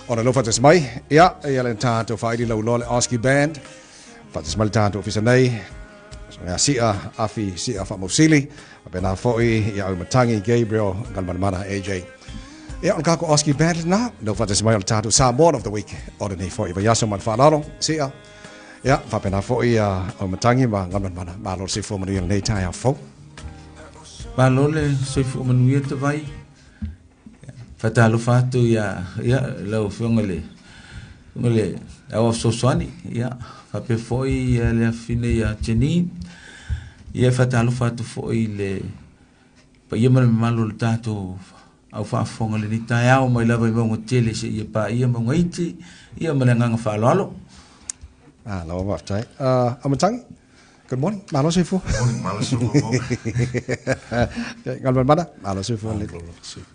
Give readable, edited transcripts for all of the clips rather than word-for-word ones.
Ona lo fates mai ia le tato faili lo le OZKI band fates mal tato ofisanai ya sia fa mosili pena foi ia o matangi Gabriel galmanmana AJ ia on kako OZKI band na lo fates mai tato Samoan of the week ona ni foi yaso man falalo sia ia fa pena foi o matangi ma galmanmana ma lo se fo mani nei tai fo ba lo le se fo mani Tavai fatalo fatu ya lo ngole awa soswani ya fa pe foi le fine ya cheni ya fatalo fatu foi le pa yema malo tato au fa fonga le nita ya o mai lava mo tele se ya pa ia mo ngaiti ia malanga fa lalo lo wa tai amatang. Good morning. Malo sifu. Malo sifu. Galmanmana. Malo sifu.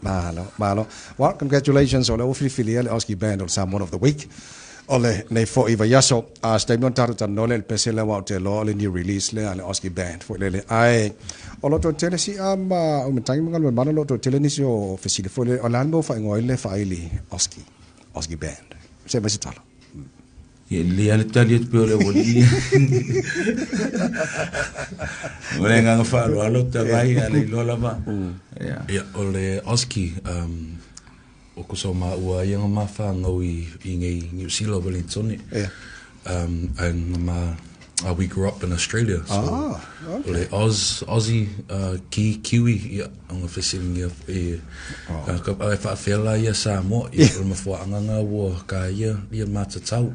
Malo. Well, congratulations on the filial OZKI band on Samoan of the week. Ole nei fo iva yaso statement taru tan nole el pesela wa te lo le new release le ale OZKI band fo le ai olo to tele si ama o mentangi galmanmana lo to tele ni so fesile fo le olanbo fa ngoile fa ili OZKI band. Se mesitalo. Ia le tali te peo le woli. Ole nganga whaaro alo Tavai ale lola ma. Ia, o le OZKI, o kuso ma ua ianga ma whangau i ngai New Zealand Wellington. And we grew up in Australia. So okay. Le Aussie, Kiwi, ia, ang whesiringi e ka ai whaafela ia Samoa, ia o mawhaanganga ua ka ia matatau.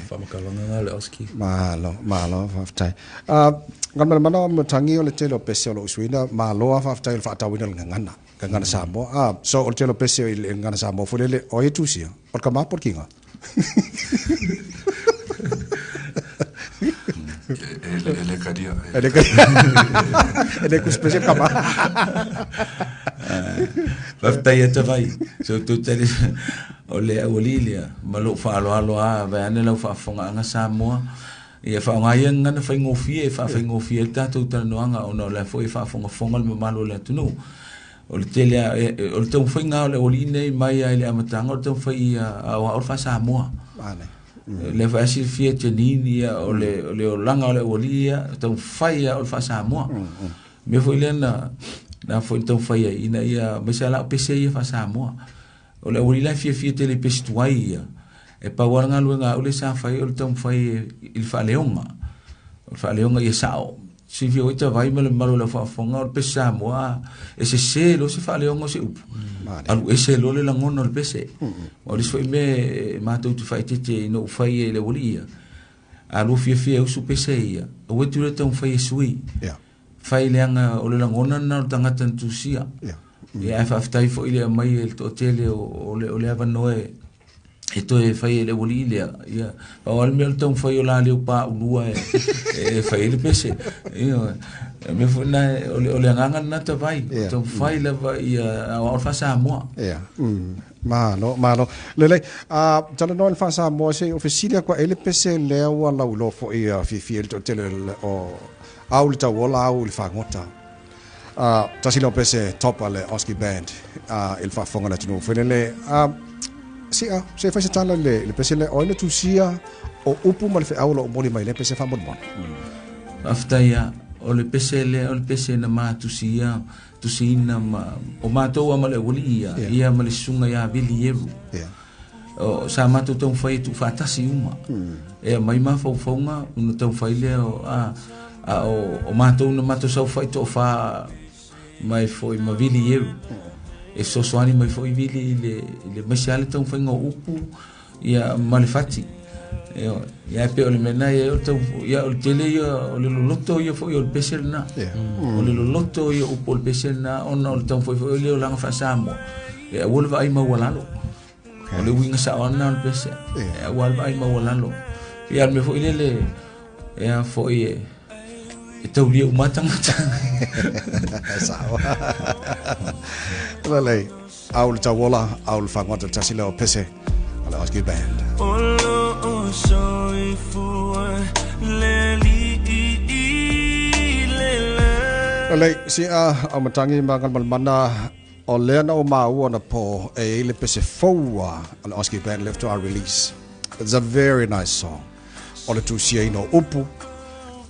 Whamakalanga le OZKI. Malo, whaftai. Galmanmana matangi o le telo pese o lo usuina, malo whaftai o whaatawina ngana Samoa. So o le telo pese o ngana Samoa fulele o e tusia, por kama por kinga. Ele kadia. Ele kuspesial kama. Whaftai e Tavai. So tu tele o le awolilia. Malo whaalo a veane lau whaafonga anga Samoa. Ia whaongaia ngana whaingofie, whaingofie tātou tanoanga o na le foi whaafonga le malo le tunu. O le tele o le tau whainga o le oline mai ai le amatanga o le tau whai o wha Samoa. Le whaasi fia tenini o le o langa o le olia tau whai o le wha Samoa. Me foi le na foi tau whai ina ia mesala o pese ia wha Samoa. O le olila fia tele pese tuai ia. E pauanga luenga o le sa whai o le tau whai il wha leonga. O wha leonga ia sao. Si vi oita vai mele malo la whaafonga o pese Samoa e se lo se whale ongo se upu alu e se lo le langona o pese o liso i me mātou tu whai tete no whai e le wolia alu fia usu pese ia o wetu le tau whai e sui whai leanga o le langona na o tangata ntusia e ai whaftai fo ile mai e o tele o le avanoe e to e fai le woli le ia pa wal me tau fai o la le pa ulua e fai le pese me fu na o le nganga na Tavai tau fai le ia o fa Samoa malo le tala no fa Samoa se ofisilia kwa ele pese le wa la ulo fo ia fi to tele o aul ta wala aul fa ngota tasilo pese top ale OZKI band il fa fonga na tunu fele se fai se tala le pese le oina tu sia o upu ma le fe aulo o moli mai le pese fa mon aftaia o le pese na ma tu sia ma o ma to ma le woli ia ma le sunga ia bili yeru o sa ma to fai tu fatasi uma e mai ma fo fonga no to fai le o ma to no ma to sa fai to fa mai foi ma bili yeru e so soani mai foi vili le masiale tau whainga upu ia malefati ia pe o le mena ia o tau ia o le tele ia o le loloto ia foi o le pesel na o le loloto ia upu o le pesel na ona o le tau foi o le o langa wha Samoa ia wole va ai mawalalo o le winga sa ona o le pesel ia wole va ai mawalalo ia me foi le ia foi e tau lia umatanga sawa lei aul tawola aul fangota tasila o pese ala OZKI band lei si a matangi mangan malmana o lea na o maua na po e ile pese foua on OZKI Band Left to Our Release. It's a very nice song. O le tusia ino upu,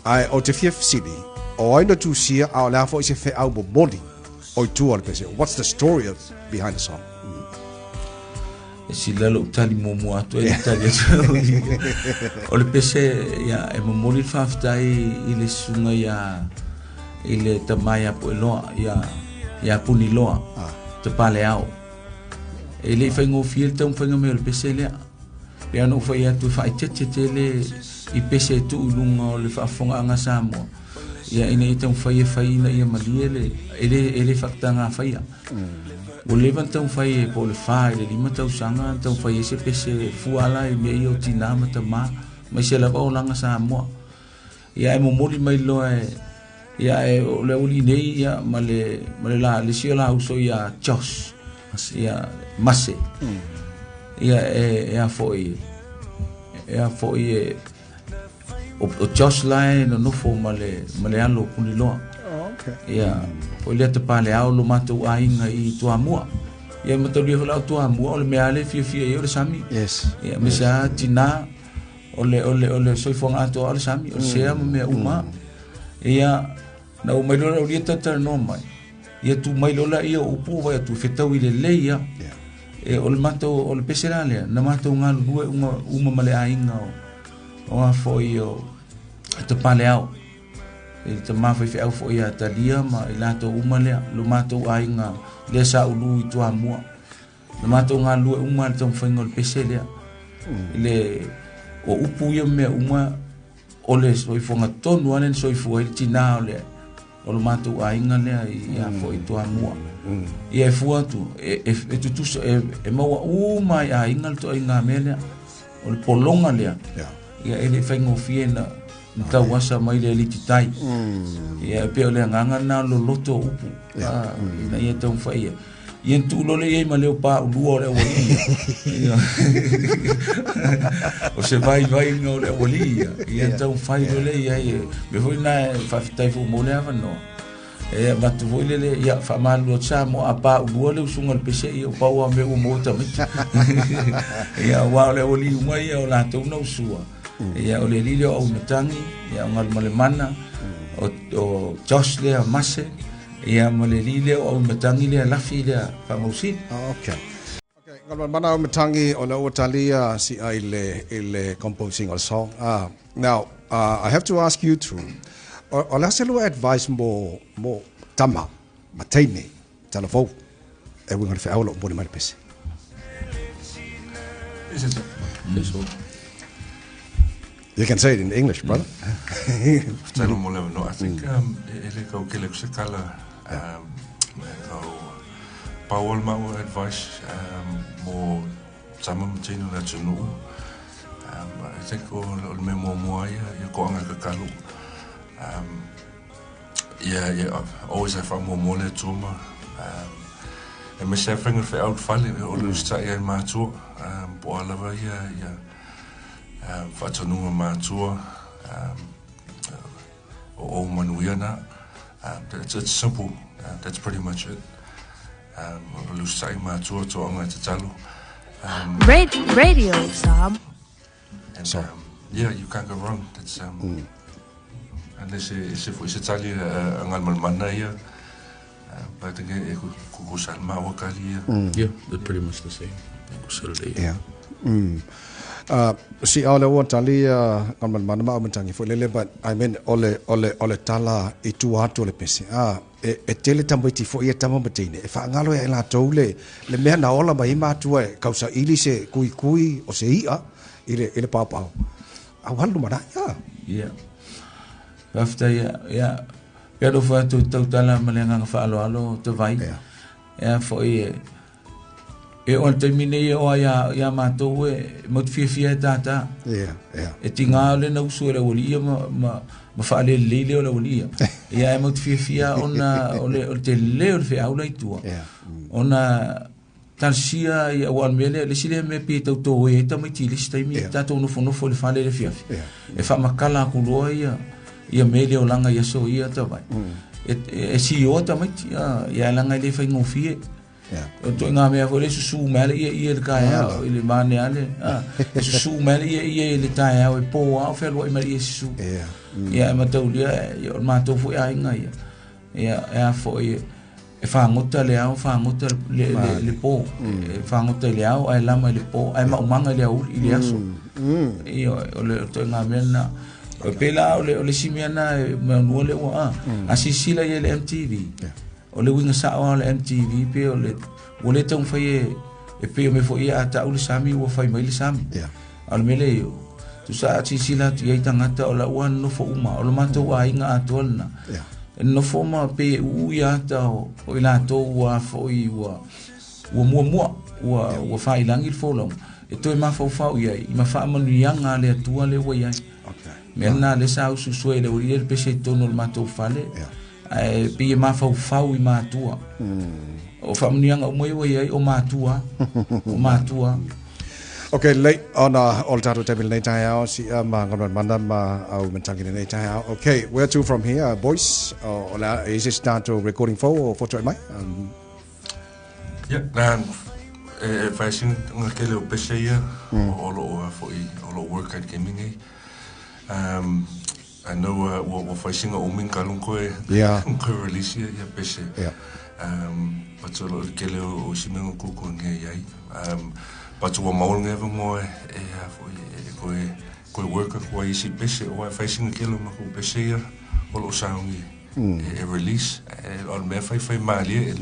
ai o te fief sidi, o aina tusia au lea fo ise fe au bo body, o tu o le pese. What's the story behind the song? Si lalo tali momo atu e tali o le pese ya e momoli faftai ile sunga ya ile tamaya po loa ya puni loa te pale au ele fai ngo fiel tão fai ngo me le pese le ya no fai atu fai tete le I pese tu lunga o le fafonga nga Samoa ya ina tão fai na ia maliele ele faktanga fai o levan tão fai po le fai le lima tau sanga tão fai se pese fuala e me o tina mata ma se la o langa Samoa ya e momoli mai lo ya o le uli nei ya male la le sia la uso ya chos ya mase ya foi o chos lai no fo male alo kunilo ya o le te pale au lo matu ainga I tua mua ya matu le hola tua mua o le meale fia o le sami Yes. ya misa tina o le soifonga ato o le sami o sea me uma ya na o mai lola o lia tata no mai ia tu mai lola ia upu vai tu fetau I le leia e o le mato o le peserale na mato nga lue uma male ainga o a foi o te pale au e te mafai fe au foi a talia ma I lato uma le lo mato ainga le sa ulu I tua mua le mato nga lue uma le tau whainga o le pesele le o upu ia me uma o le soifonga tonu ane soifua I tina o le o lo matou ainga lea ia foi tua mua ia fua tu e tutuso e maua mai ainga le to ainga mele o le polonga lea ia ele faingo fiena tau wasa mai le lititai ia pe o le nganga na lo loto upu ina ia tau fai ia tu lo le ia ma le pa u o le ia o se vai no le olia ia tau fai lo le ia me foi na fa tai fu mo le no e ma tu foi le ia fa mal lo Samoa pa u le sunga le pese ia pa wa me u mo ta ia wa le oli mai ia o la tu no sua ia o le lilo o metangi ia ngal male mana o Josh le mase ia malelile o metangi le lafi le famosi Okay, ngal mana o metangi o le otalia si ile composing a song. Now I have to ask you to o la selo advice mo tama mataine telefo e winga fe aulo bo mai pese. You can say it in English, brother. I think ele ka o kele se kala Paul mau advice mo sama mtino na tunu I think o me mo ya ko anga ka kalu yeah always have mo le tuma and me se finger for out falle o lu sta ya ma tu po ala va ya fa tunu ma tu o manuiana it's simple that's pretty much it lu sai ma tu anga te talo radio Sam and yeah you can't go wrong that's unless it's Italy angal malmana ya but again ku salma wa kali Yeah, they're pretty much the same. Yeah. Si ole o talia ngal malmana ma mantangi fo lele, but I mean ole tala I tu atu le pese e tele tamiti fo ia tamamatine e fa ngalo e la tole le me na ola mai ma tu e kausa ili se kui o se ia ile Paopao au halu mana yeah after ya do fa tu tala malenga fa alo Tavai ya fo e o termine o ya mato e mo fia tata e tinga le na usura olia ma fa le o la olia ya mo fia ona o te le fe aula itua ona tarsia ya wal mele le sile me pe to e ta miti le sta mi ta to no fo le fa le fia e fa makala ku loia ia mele o langa ya so ia Tavai e si o ta miti ya langa le fa ngofie to nga me fo le su mele ia le kaya ile mane ale su mele ia le taia o po a fe lo mai su ia ma to lia ma to fu ia nga ia fo e fa ngota le au fa ngota le po fa ngota le au ai lama le po ai ma manga le au ile aso io le to nga me na pela o le simiana ma no le wa asisila ye le MTV o le winga sa o le MTV pe o le tong fai e pe me fo ia ta o le sami o fai mai le sami al mele tu sa asisila tu ia tangata o la wan no fo uma o le mato wa inga atolna no fo ma pe u ia ta o ila to wa fo i wa wa fai langi fo long e to ma fo fa ia i ma fa manu yanga le tua le wa ia mena le sa su su le uri le pese tono le matou fale ai pi ma fa i matua o fa mnianga mo i o matua okay late on all tato table nei tai ao si ma ngon manda ma au mentangi nei tai ao okay where to from here boys or is it start to recording or photo mai yeah if I sing ngakele o pese ia o lo work at gaming I know what facing a uming kalung ko ko release ya pese but so kele o simengo ko ko nge yai but what maul nge mo ko work ko isi pese o facing kele ma ko pese ya o lo saungi release on me fai mali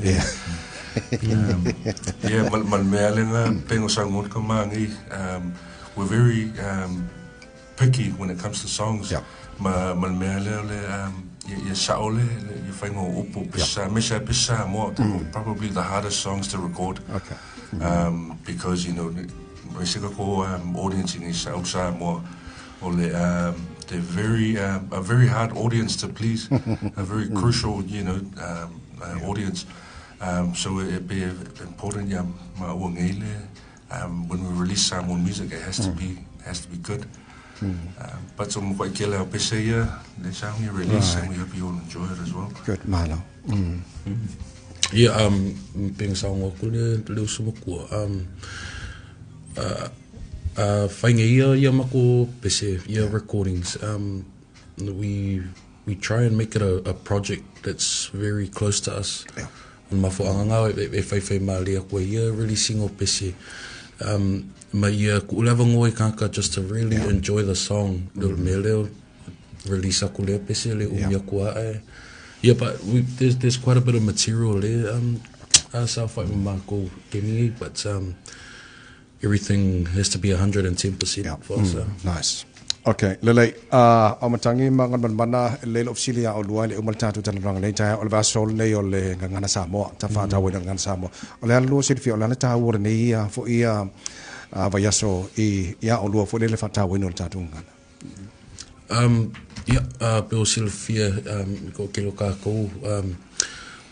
yeah mal me alenga pengo sangon ko mangi we're very picky when it comes to songs. Ma mele ya saole you find upo pisa more probably the hardest songs to record. Because you know audience in Samoa more they're a very hard audience to please, a very crucial audience. So it be important when we release Samoan music it has to be good. But some quite killer Pesaya, the sound you release, and we hope you all enjoy it as well. Good, Malo. Yeah, being song okule leo sumoko. Finding ya mako pese ya recordings. We try and make it a project that's very close to us. Mafo anga e fai mali ko ya releasing o pese. Ma ia kulava ngoi kaka just to really enjoy the song do mele release akule pese le umia kwa yeah but there's quite a bit of material there so fight mako giving but everything has to be 110% for us nice okay lele amatangi mangan bana le ofsilia o luai le umalta tu tan rang le ta o va sol le o le ngana Samoa ta fa ta we ngana Samoa o le lu sit fi o la ta wor ne ia fo ia vayaso ia o lua fo le fata we no ta tu ngana Bill Silvia ko kilo ka ko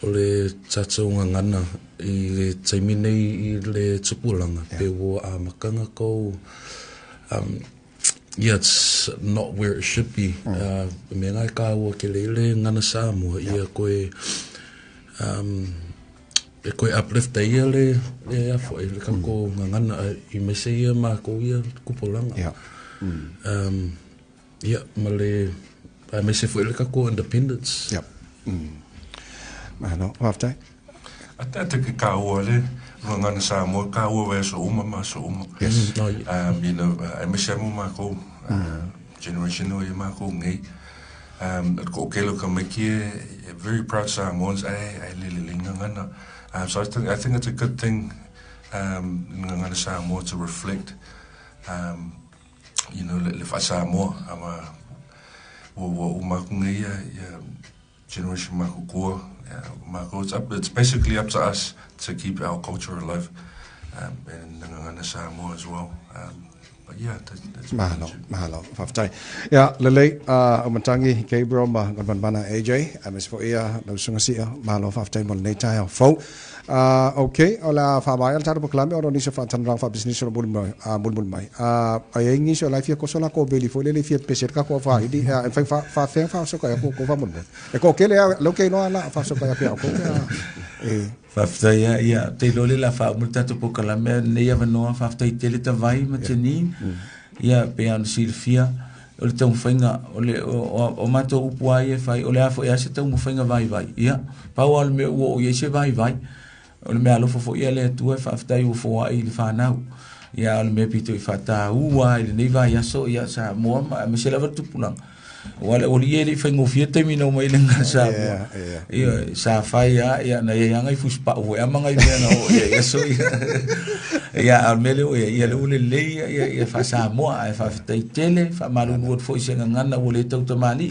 o le tatu ngana I le taimine I le tupulanga pe wo makanga ko yeah, it's not where it should be. Me ngai ka wo ke le ngana Samoa ia koe koe uplift ia le afo le ka ko ngana I me se ia ma ko ia kupolanga. Yeah, male I me se fo le ka ko independence. Yep. Ano, after. Ata ke ka wo le ngana Samoa ka wo we so uma so uma. Yes. You know, I me se mo ma ko generation o ma ko ngai. Ko kelo ka me ki very proud Samoans I lili ngana. So I think it's a good thing ngana Samoa to reflect you know le fa Samoa ama wo ma ko ngai ya generation ma ko it's basically up to us to keep our culture alive and ngana Samoa as well. But yeah, that's mahalo faftai ya lele umatangi Gabriel ma ngan bana AJ ms for ia no sunga sia mahalo faftai mon nei tai fo Okay, ola fa mai al taro proklame o ni se fa tan rang fa business no bul mai. Ai ngi so life ko so la ko beli fo le fi peser ka ko fa idi fa so ko fa mun. E ko kele lo ke no ala fa so ka ya ko. Fafta ia te lole la fa multa to proklame ne ia no fafta i tele Tavai ma tini. Ia pe an silfia o le tau whainga o mato upua e whai o le afo e ase tau mu whainga vai ia pau al me ua o ie se vai o le mea alofo fo ia le atua e whaftai o fōa i le whanau ia o le mea pito i whata ua i le nei vai aso ia sa moa me se lava tupulang wale o li e le whaingo fia taimina o mai le ngā sa moa ia sa whai ia na ia ngai fuspa o e amanga i mea na o ia aso ia al mele o ia le ule le ia fa sa moa e fa tai tele fa malu no fo se ngana o le tau tamali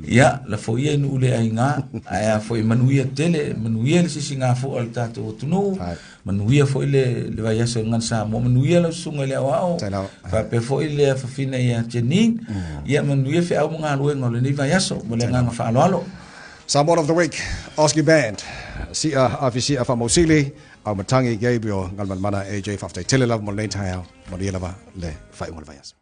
ia la fo ia no le ai nga ia fo manuia tele manuia se singa fo al tato tuno manuia fo le vai aso ngan sa mo manuia la sunga le ao fa pe fo le fa fina ia teni ia manuia fe au nga lo ngol ni vai aso mo le nga fa alo Samoan of the week OZKI band sia afisia fa mosili au matangi Gabriel ngal mana AJ 50 tele love mo le tau mo le lava le fai mo le vai aso